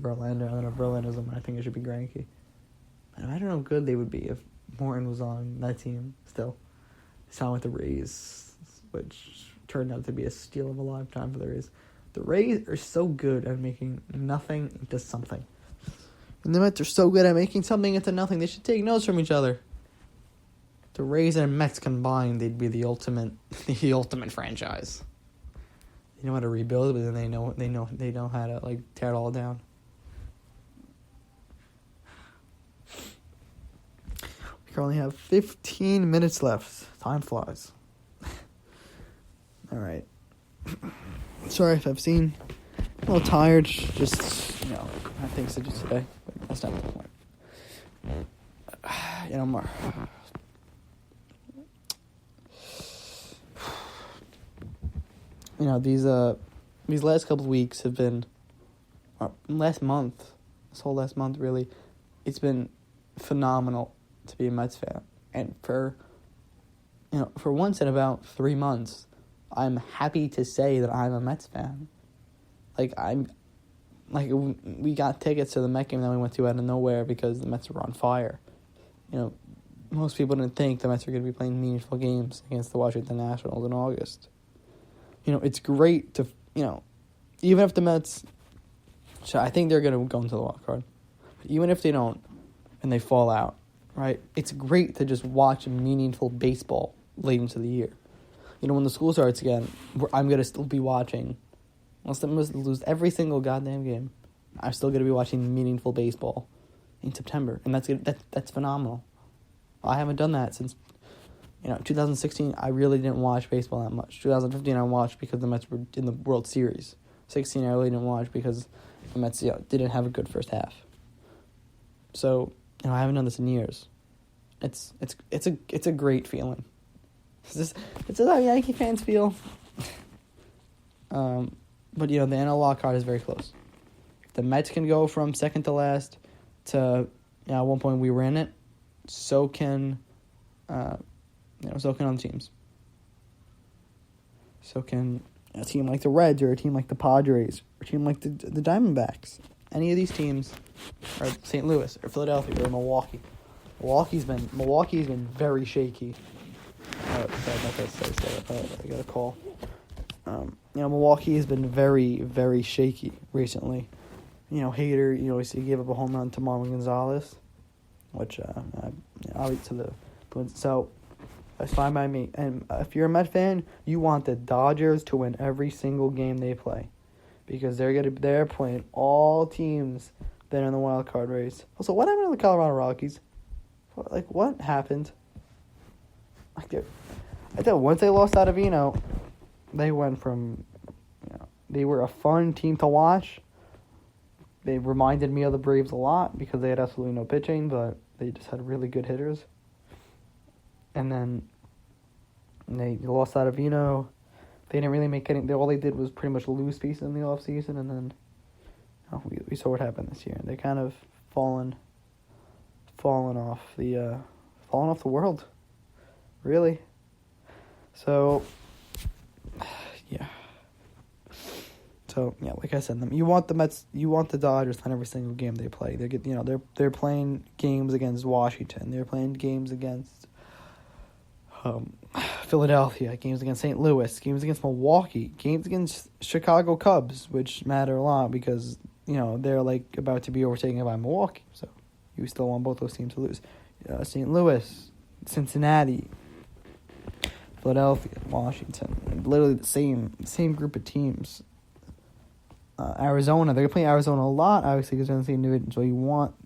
Verlander. I don't know if Verlander's on. I think it should be Greinke. And I don't know how good they would be if Morton was on that team still. He signed with the Rays, which turned out to be a steal of a lifetime for the Rays. The Rays are so good at making nothing into something. And the Mets are so good at making something into nothing. They should take notes from each other. The Rays and Mets combined, they'd be the ultimate franchise. They know how to rebuild, but then they know how to like tear it all down. We currently have 15 minutes left. Time flies. All right. Sorry if I've seen a little tired. Just I have things to do today, but that's not the point. More. These last couple of weeks have been, this whole last month really, it's been phenomenal to be a Mets fan. And for once in about 3 months, I'm happy to say that I'm a Mets fan. We got tickets to the Met game that we went to out of nowhere because the Mets were on fire. Most people didn't think the Mets were going to be playing meaningful games against the Washington Nationals in August. It's great to, even if the Mets, I think they're going to go into the wild card. But even if they don't and they fall out, right, it's great to just watch meaningful baseball late into the year. When the school starts again, I'm going to still be watching, unless the Mets lose every single goddamn game, I'm still going to be watching meaningful baseball in September. And that's phenomenal. I haven't done that since 2016, I really didn't watch baseball that much. 2015, I watched because the Mets were in the World Series. 16, I really didn't watch because the Mets didn't have a good first half. So, I haven't done this in years. It's a great feeling. It's how Yankee fans feel. But the NL wild card is very close. If the Mets can go from second to last to at one point we were in it, so can other teams. So can a team like the Reds or a team like the Padres or a team like the Diamondbacks. Any of these teams, or St. Louis or Philadelphia or Milwaukee. Milwaukee's been very shaky. I got a call. Milwaukee has been very, very shaky recently. Hader, he gave up a home run to Marwin Gonzalez, which I'll eat to the Twins. So that's fine by me. And if you're a Met fan, you want the Dodgers to win every single game they play, because they're playing all teams that are in the wild card race. Also, what happened to the Colorado Rockies? What happened? I thought once they lost Ottavino, they went from, they were a fun team to watch. They reminded me of the Braves a lot because they had absolutely no pitching, but they just had really good hitters. And then they lost Ottavino. They didn't really make any. All they did was pretty much lose pieces in the offseason, and then we saw what happened this year. They kind of fallen off the world, really. So, yeah. So yeah, like I said, you want the Mets, you want the Dodgers on every single game they play. They're playing games against Washington. They're playing games against Philadelphia, games against St. Louis, games against Milwaukee, games against Chicago Cubs, which matter a lot because they're about to be overtaken by Milwaukee. So you still want both those teams to lose. St. Louis, Cincinnati, Philadelphia, Washington, literally the same group of teams. Arizona, they're playing Arizona a lot, obviously, because they're in the same division. So you want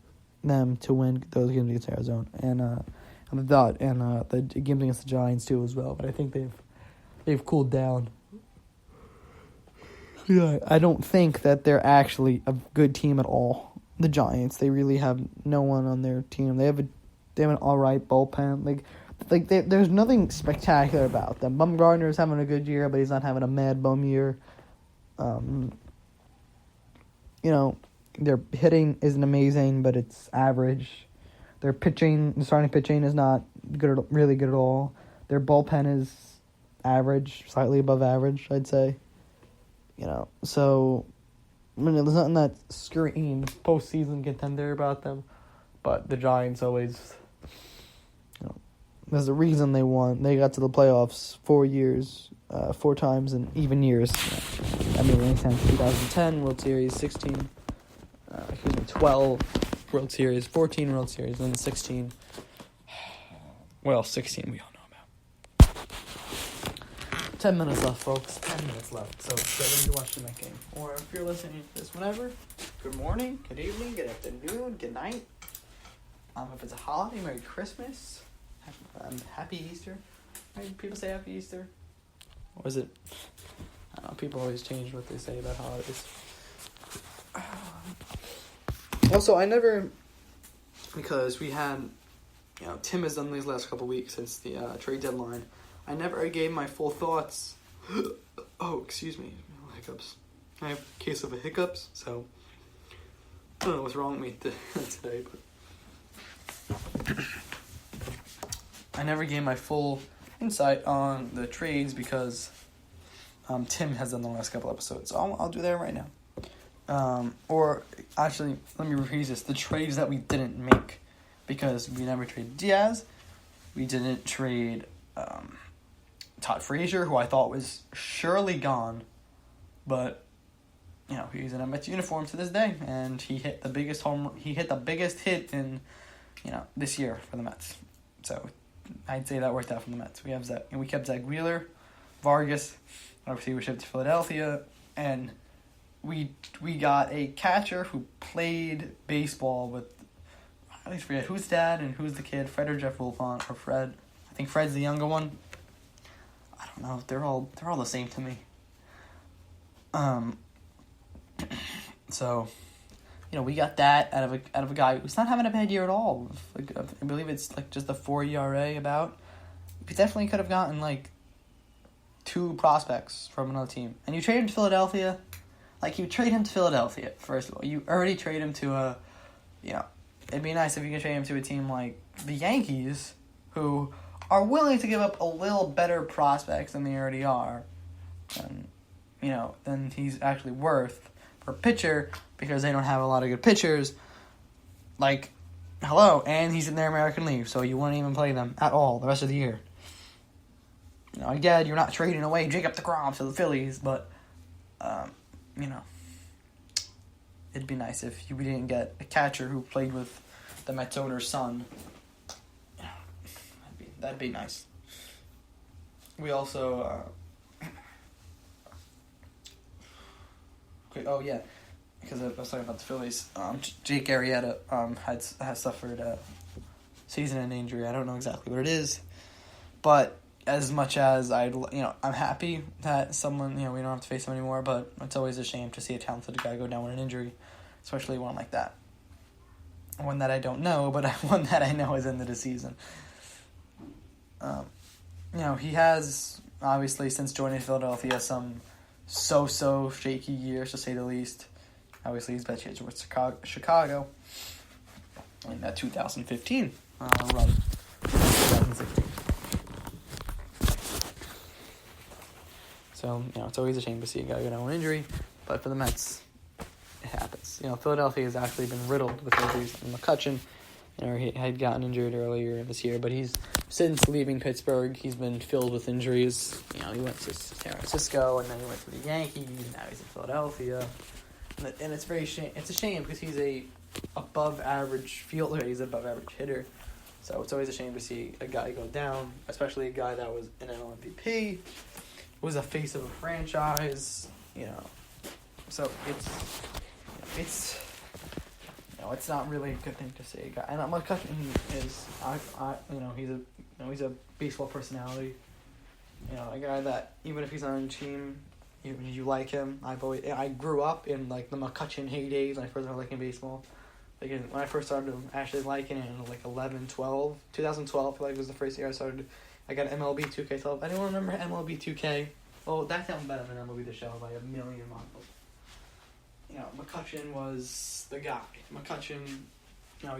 them to win those games against Arizona and the games against the Giants too as well. But I think they've cooled down. Yeah, I don't think that they're actually a good team at all. The Giants, they really have no one on their team. They have an all right bullpen. There's nothing spectacular about them. Bumgarner's having a good year, but he's not having a mad bum year. Their hitting isn't amazing, but it's average. Their starting pitching is not really good at all. Their bullpen is average, slightly above average, I'd say. So I mean, there's nothing that screams postseason contender about them, but the Giants always, there's a reason they won. They got to the playoffs 4 times in even years. I mean, any sense? 2010 World Series, 12 World Series, 14 World Series, and then 16. Well, 16 we all know about. 10 minutes left, folks. 10 minutes left. So get ready to watch the next game. Or if you're listening to this whenever, good morning, good evening, good afternoon, good night. If it's a holiday, Merry Christmas. Happy Easter. Right? People say Happy Easter. Or is it? I don't know. People always change what they say about holidays. Also, because we had, Tim has done these last couple weeks since the trade deadline. I never gave my full thoughts. Oh, excuse me. Hiccups. I have a case of hiccups, so I don't know what's wrong with me today, but I never gave my full insight on the trades because Tim has done the last couple episodes. So I'll do that right now. Or actually, let me rephrase this. The trades that we didn't make because we never traded Diaz. We didn't trade Todd Frazier, who I thought was surely gone. But, he's in a Mets uniform to this day. And he hit the biggest hit in, this year for the Mets. So I'd say that worked out for the Mets. We kept Zach Wheeler, Vargas, obviously we shipped to Philadelphia, and we got a catcher who played baseball with, I always forget who's dad and who's the kid, Fred or Jeff Wilpon, or Fred. I think Fred's the younger one. I don't know. They're all the same to me. So, we got that out of a guy who's not having a bad year at all. I believe it's just a 4 ERA about. We definitely could have gotten 2 prospects from another team. And you trade him to Philadelphia. You trade him to Philadelphia, first of all. You already trade him to it'd be nice if you could trade him to a team like the Yankees, who are willing to give up a little better prospects than they already are. And, than he's actually worth for a pitcher, because they don't have a lot of good pitchers. And he's in their American League, so you wouldn't even play them at all the rest of the year. Again, you're not trading away Jacob deGrom to the Phillies, but, it'd be nice if we didn't get a catcher who played with the Mets owner's son. That'd be nice. We also, because I was talking about the Phillies. Jake Arrieta has suffered a season-ending injury. I don't know exactly what it is, but as much as I'm happy that someone, we don't have to face him anymore, but it's always a shame to see a talented guy go down with an injury, especially one like that. One that I don't know, but one that I know is into the season. He has, obviously, since joining Philadelphia, some so shaky years, to say the least. Obviously, he's best years with Chicago in that 2015 run. 2016. So, it's always a shame to see a guy go down with an injury, but for the Mets, it happens. Philadelphia has actually been riddled with injuries. McCutchen, he had gotten injured earlier this year, but since leaving Pittsburgh, he's been filled with injuries. He went to San Francisco, and then he went to the Yankees, and now he's in Philadelphia. And it's a shame because he's a above-average fielder, he's an above-average hitter. So it's always a shame to see a guy go down, especially a guy that was an NL MVP, was a face of a franchise, So it's not really a good thing to see. And McCutchen is, he's a baseball personality. A guy that even if he's on a team, you like him. I grew up in the McCutchen heydays when I first started liking baseball. When I first started actually liking it in 2012, I feel like was the first year I started. I got MLB 2K12. Anyone remember MLB 2K? Oh, that sounds better than MLB The Show by a million miles. McCutchen was the guy. McCutchen,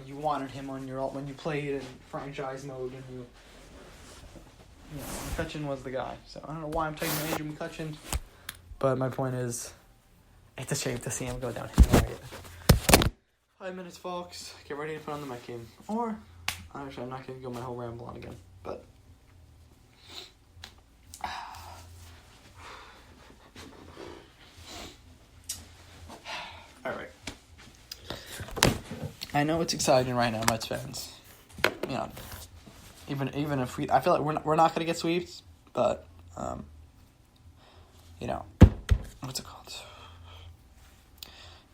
you wanted him on your when you played in franchise mode, and McCutchen was the guy. So I don't know why I'm talking about Andrew McCutchen, but my point is, It's a shame to see him go down here. 5 minutes, folks. Get ready to put on the Met game. Or, actually, I'm not going to go my whole ramble on again. But, all right. I know it's exciting right now, Mets fans. You know, even if I feel like we're not going to get sweeps, but you know, what's it called?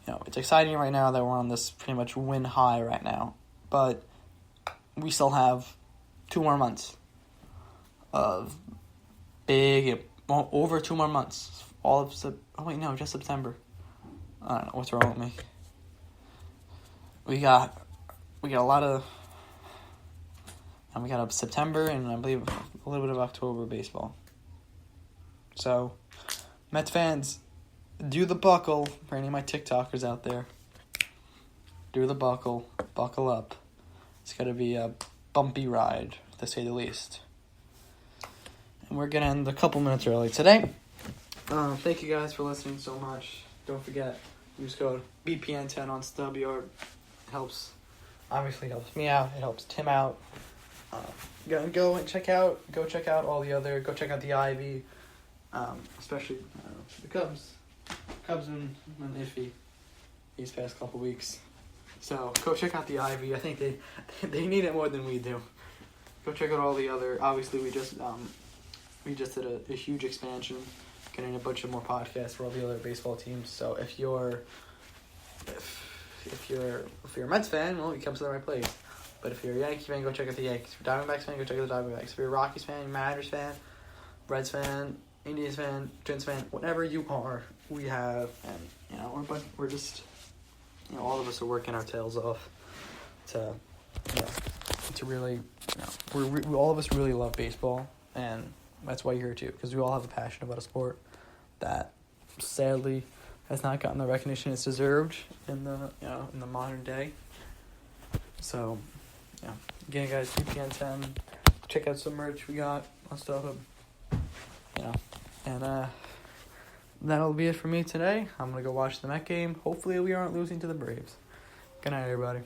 You know, it's exciting right now that we're on this pretty much win high right now, but we still have 2 more months of over 2 more months. Just September. I don't know what's wrong with me. We got a lot of, and we got September and I believe a little bit of October baseball. So, Mets fans, do the buckle for any of my TikTokers out there. Do the buckle up. It's gonna be a bumpy ride, to say the least. And we're gonna end a couple minutes early today. Thank you guys for listening so much. Don't forget, use code BPN10 on StubYard. Helps me out. It helps Tim out. Go check out all the other. Go check out the Ivy, especially the Cubs. Cubs been iffy these past couple weeks, so go check out the Ivy. I think they need it more than we do. Go check out all the other. Obviously, we just did a huge expansion, getting a bunch of more podcasts for all the other baseball teams. So if you're a Mets fan, well, you come to the right place. But if you're a Yankee fan, go check out the Yankees. If you're a Diamondbacks fan, go check out the Diamondbacks. If you're a Rockies fan, Mariners fan, Reds fan, Indians fan, Twins fan, whatever you are, we have, and you know, we're just, you know, all of us are working our tails off to really, you know, we all of us really love baseball, and that's why you're here too, because we all have a passion about a sport that sadly has not gotten the recognition it's deserved in the modern day. So, yeah. Again, guys, BPN10. Check out some merch we got on StubHub. You know, and that'll be it for me today. I'm gonna go watch the Met game. Hopefully, we aren't losing to the Braves. Good night, everybody.